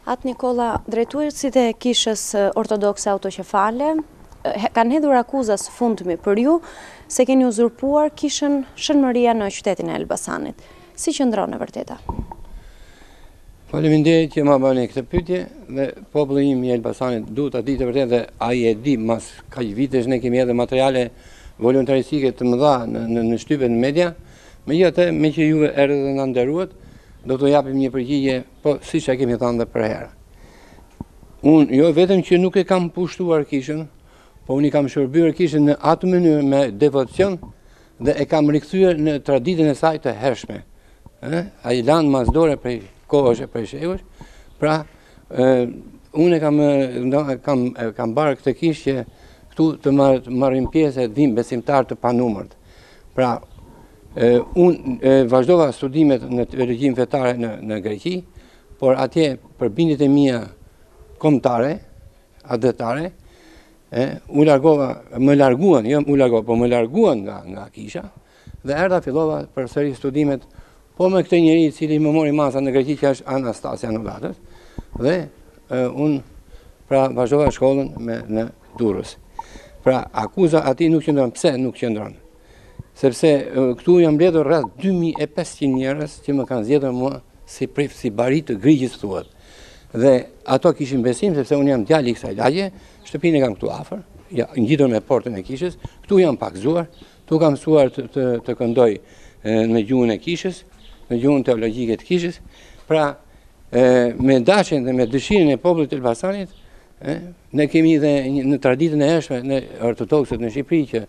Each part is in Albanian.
Atë Nikola, drejtuesit e kishës ortodokse autoqefale kanë hedhur akuza së fundmi për ju se keni uzurpuar kishën Shënmëria në qytetin e Elbasanit. Si qëndron e vërteta? Faleminderit që ma bëni këtë pyetje dhe populli im i Elbasanit duhet ta ditë vërtet dhe ai e di mas kaq vitesh ne kemi edhe materiale volontaristike të mëdha në shtypje në media, megjithatë me që juve erdhët dhe na nderuat, do të japim një përgjigje, po siç e kemi thënë edhe për herë. Unë jo vetëm që nuk e kam pushtuar kishën, po unë i kam shërbyer kishën në atë mënyrë me devotsion dhe e kam rikthyer në traditën e saj të hershme. Ai lanë masdore prej kohësh e prej shekush. Pra, unë kam barë këtë kishë që këtu të marrin pjesë e dhim besimtar të panumërt. Pra, unë vazhdova studimet në teologjin fetare në Greqi, por atje për bindjet e mia kombëtare, adetare, më larguan nga kisha dhe erdha fillova përsëri studimet po me këtë njeri i cili më mori masa në Greqi që është Anastasia Nullatos dhe unë pra vazhdova shkollën në Durrës. Pra akuza atij nuk qëndron. Pse nuk qëndron? Sepse këtu jam mbledhur rreth 2500 njerëz që më kanë zgjedhur mua si prif, si barit të Grigjit thuhet. Dhe ato kishin besim sepse unë jam djali i kësaj lagje, shtëpinë e kam këtu afër, ja ngjitur me portën e kishës, këtu jam pakzuar, këtu kam mësuar të këndoj në gjuhën e kishës, në gjuhën teologjike të kishës. Pra, me dashjen dhe me dëshirën e popullit të Elbasanit, ne kemi dhe në traditën e hershme në ortodoksët në Shqipëri që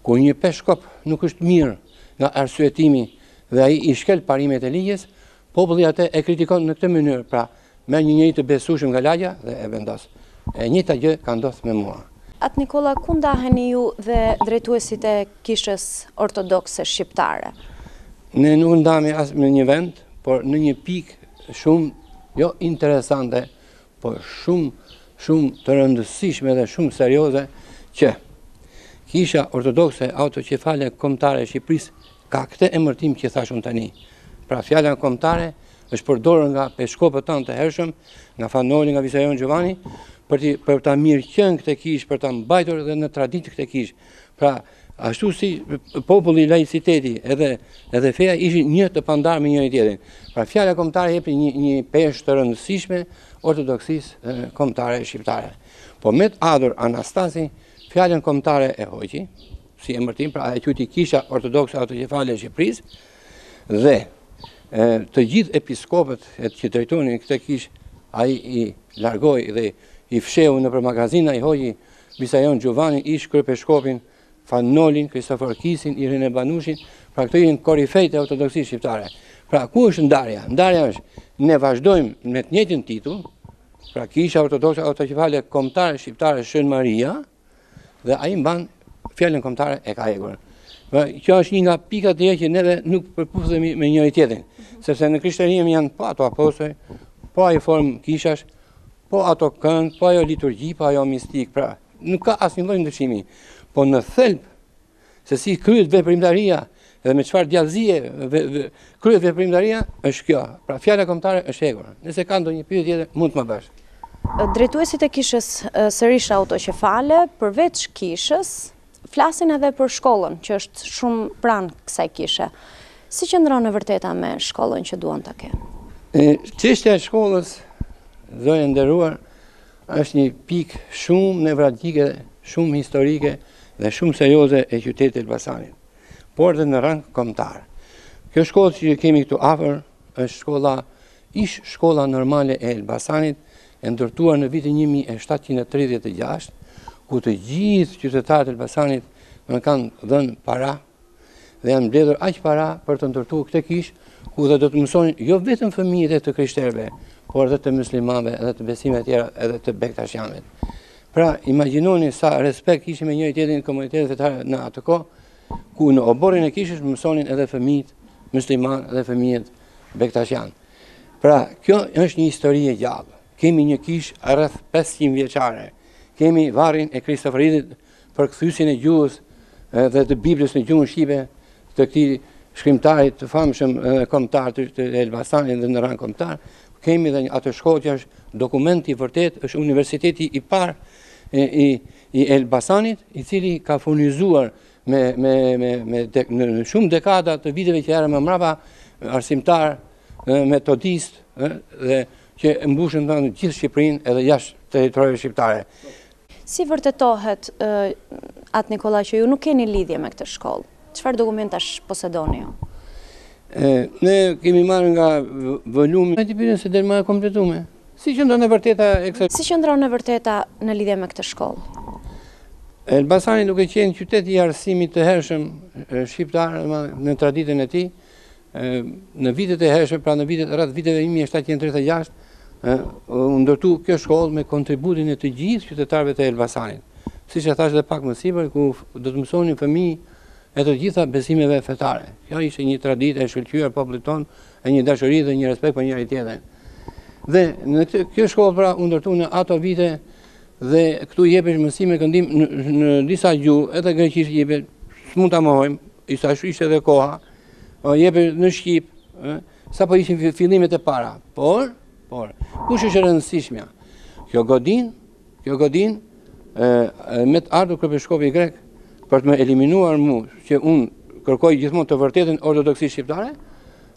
kur një peshkop nuk është mirë nga arsyetimi dhe ai i shkel parimet e ligjes, populli atë e kritikon në këtë mënyrë. Pra, me një njeri të besueshëm nga lagja dhe e vendos. E njëjta gjë ka ndodhur me mua. Atë Nikola, ku ndaheni ju dhe drejtuesit e kishës ortodokse shqiptare? Ne nuk ndahemi as në një vend, por në një pikë shumë jo interesante, por shumë të rëndësishme dhe shumë serioze që kisha ortodokse autoqefale kombëtare e Shqipërisë ka këtë emërtim që thash unë tani. Pra fjala kombëtare është përdorur nga peshkopët tanë të hershëm, nga Fanoli, nga Visajon Gjovani, për ta mirëqenë këtë kishë, për ta mbajtur edhe në traditë këtë kishë. Pra, ashtu si populli, laiciteti edhe feja ishin një të pandar me njëri tjetrin. Pra, fjala kombëtare jep një peshë të rëndësishme ortodoksisë kombëtare shqiptare. Po me të adhur Anastasi, fjalën kombëtare e hoqi, si emërtim, pra e quajti kisha ortodokse autoqefale e Shqipërisë dhe të gjithë episkopët që drejtonin këtë kishë, ai i largoi dhe i fsheu nëpër magazina, i hoqi Visajon Gjovani, ish kryepeshkopin, Fanolin, Kristofor Kisin, Irene Banushin, pra këto janë korifejt e ortodoksisë shqiptare. Pra ku është ndarja? Ndarja është ne vazhdojmë me të njëjtin titull, pra kisha ortodokse autoqefale kombëtare shqiptare Shënmëria dhe ai mban fjalën kombëtare e ka hequr. Kjo është një nga pikat e që neve nuk përputhemi me njëri tjetrin, sepse në krishterinë janë po ato apostoj, po ajo formë kishash, po ato këngë, po ajo liturgji, po ajo mistik, pra nuk ka asnjë lloj ndryshimi. Po në thelb se si kryhet veprimtaria dhe me çfarë djallëzie kryhet veprimtaria është kjo. Pra fjala kombëtare është hequr. Nëse ka ndonjë pyetje tjetër mund të më bësh. Drejtuesit e kishës sërish autoqefale, përveç kishës, flasin edhe për shkollën, që është shumë pranë kësaj kishe. Si qëndron e vërteta me shkollën që duan ta kenë? Çështja e shkollës, zonja e nderuar, është një pikë shumë nevralgjike, shumë historike dhe shumë serioze e qytetit të Elbasanit, por edhe në rang kombëtar. Kjo shkollë që kemi këtu afër është shkolla normale e Elbasanit, e ndërtuar në vitin 1736, ku të gjithë qytetarët e Elbasanit më kanë dhënë para dhe janë mbledhur aq para për të ndërtuar këtë kishë, ku dhe do të mësonin jo vetëm fëmijët e të krishterëve, por edhe të muslimanëve, edhe të besimeve tjera, edhe të bektasjanëve. Pra, imagjinoni sa respekt kishim me njëri tjetrin komunitetet fetare në atë kohë, ku në oborrin e kishës mësonin edhe fëmijët muslimanë dhe fëmijët bektasjanë. Pra, kjo është një histori e gjallë. Kemi një kishë rreth 500 vjeçare. Kemi varrin e Kristoforidit për kthyesin e gjuhës dhe të Biblës në gjuhën shqipe të këtij shkrimtarit të famshëm kombëtar të Elbasanit dhe në rang kombëtar. Kemi edhe atë shkollë që është dokumenti vërtet është universiteti i parë i Elbasanit, i cili ka furnizuar në shumë dekada të viteve që erën më mbrapa arsimtar, metodist dhe që mbushën në gjithë Shqipërinë edhe jashtë territorieve shqiptare. Si vërtetohet atë Nikola që ju nuk keni lidhje me këtë shkollë? Çfarë dokumentash posedoni ju? Ne kemi marrë nga volumi. Ne tipin se del më e kompletuar. Si qëndron e vërteta e kësaj? Si qëndron e vërteta në lidhje me këtë shkollë? Elbasani duke qenë qytet i arsimit të hershëm shqiptar në traditën e tij, në vitet e hershme, pra në rreth viteve 1736, u ndërtu kjo shkollë me kontributin e të gjithë qytetarëve të Elbasanit. Siç e thash edhe pak më sipër, ku do të mësonin fëmijë e të gjitha besimeve fetare. Kjo ishte një traditë e shkëlqyer popullit tonë, e një dashuri dhe një respekt për njëri tjetrin. Dhe në kjo shkollë pra u ndërtu në ato vite dhe këtu jepesh mësime këndim në disa gjuhë, edhe greqisht jepesh, s'mund ta mohojmë, ishte edhe koha, jepesh në shqip, sapo ishin fillimet e para. Por, kush është e rëndësishmja? Kjo godin me të ardhur kryepeshkopi grek për të më eliminuar mua, që unë kërkoj gjithmonë të vërtetën ortodoksi shqiptare,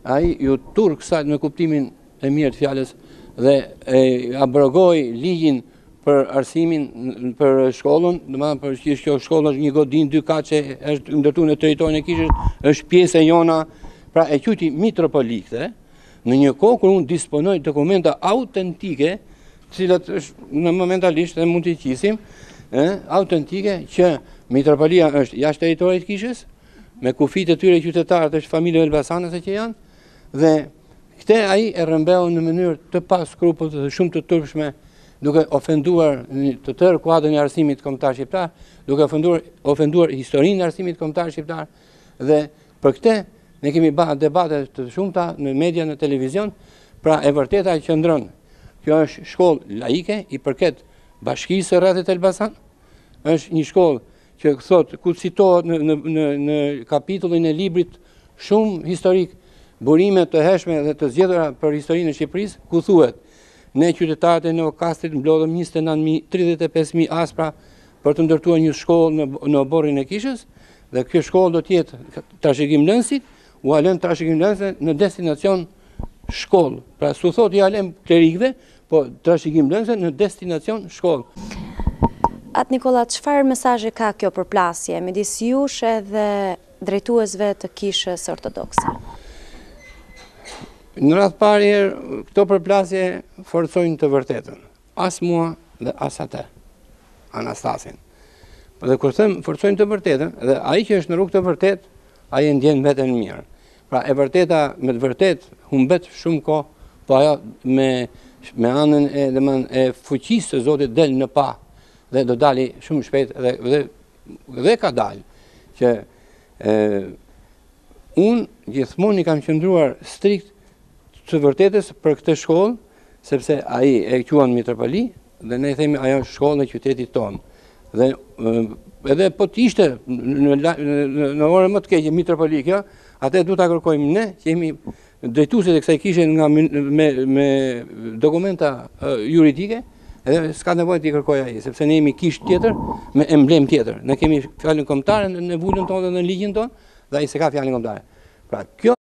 ai ju turp kësaj me kuptimin e mirë të fjalës dhe abrogoi ligjin për arsimin për shkollën, domethënë për kjo shkollë është një godin, 2 kaçe, është ndërtuar në territorin e kishës, është pjesë e jona, pra e quajti mitropolikte, në një kohë kur unë disponoj dokumenta autentike, të cilat në momentalisht e mund t'i qisim, autentike që mitropolia është jashtë territorit të kishës, me kufit e tyre qytetarët është familje elbasanese që janë, dhe këte ai e rrëmbeu në mënyrë të pa skrupull dhe shumë të turpshme, duke ofenduar të tërë kuadrin e arsimit kombëtar shqiptar, duke ofenduar historinë e arsimit kombëtar shqiptar, dhe për këtë ne kemi bërë debate të shumta në media, në televizion, pra e vërteta qëndron. Kjo është shkollë laike, i përket Bashkisë së Rrethit Elbasan, është një shkollë që thot, ku citohet në kapitullin e librit shumë historik, burime të hershme dhe të zgjedhura për historinë e Shqipërisë, ku thuhet: ne qytetarët e Neokastrit mblodhëm 35.000 aspra për të ndërtuar një shkollë në oborrin e kishës, dhe kjo shkollë do të jetë trashëgimlënësit, u alën trashëgimlënëse në destinacion shkollë. Pra s'u thot i alën klerikëve, po trashëgimlënëse në destinacion shkollë. Atë Nikola, çfarë mesazhi ka kjo përplasje midis jush edhe drejtuesve të kishës ortodokse? Në radhë parë, këto përplasje forcojnë të vërtetën. As mua dhe as atë, Anastasin. Dhe kur them forcojnë të vërtetën, dhe ai që është në rrugë të vërtetë, ai e ndjen veten mirë. Pra e vërteta me të vërtet humbet shumë kohë, po ajo me anën e fuqisë së Zotit del në pa dhe do dali shumë shpejt dhe ka dalë që unë gjithmonë i kam qëndruar strikt të vërtetës për këtë shkollë, sepse ai e quan mitropoli dhe ne themi ajo është shkollë e qytetit tonë. Dhe edhe po të ishte në orë më të keqe mitropoli kjo, atë du ta kërkojmë ne, që jemi drejtuesit e kësaj kishe me dokumenta juridike, edhe s'ka nevojë t'i kërkoj ai, sepse ne jemi kishë tjetër me emblem tjetër. Ne kemi fjalën kombëtare në vulën tonë dhe në ligjin tonë, dhe ai s'ka fjalën kombëtare. Pra kjo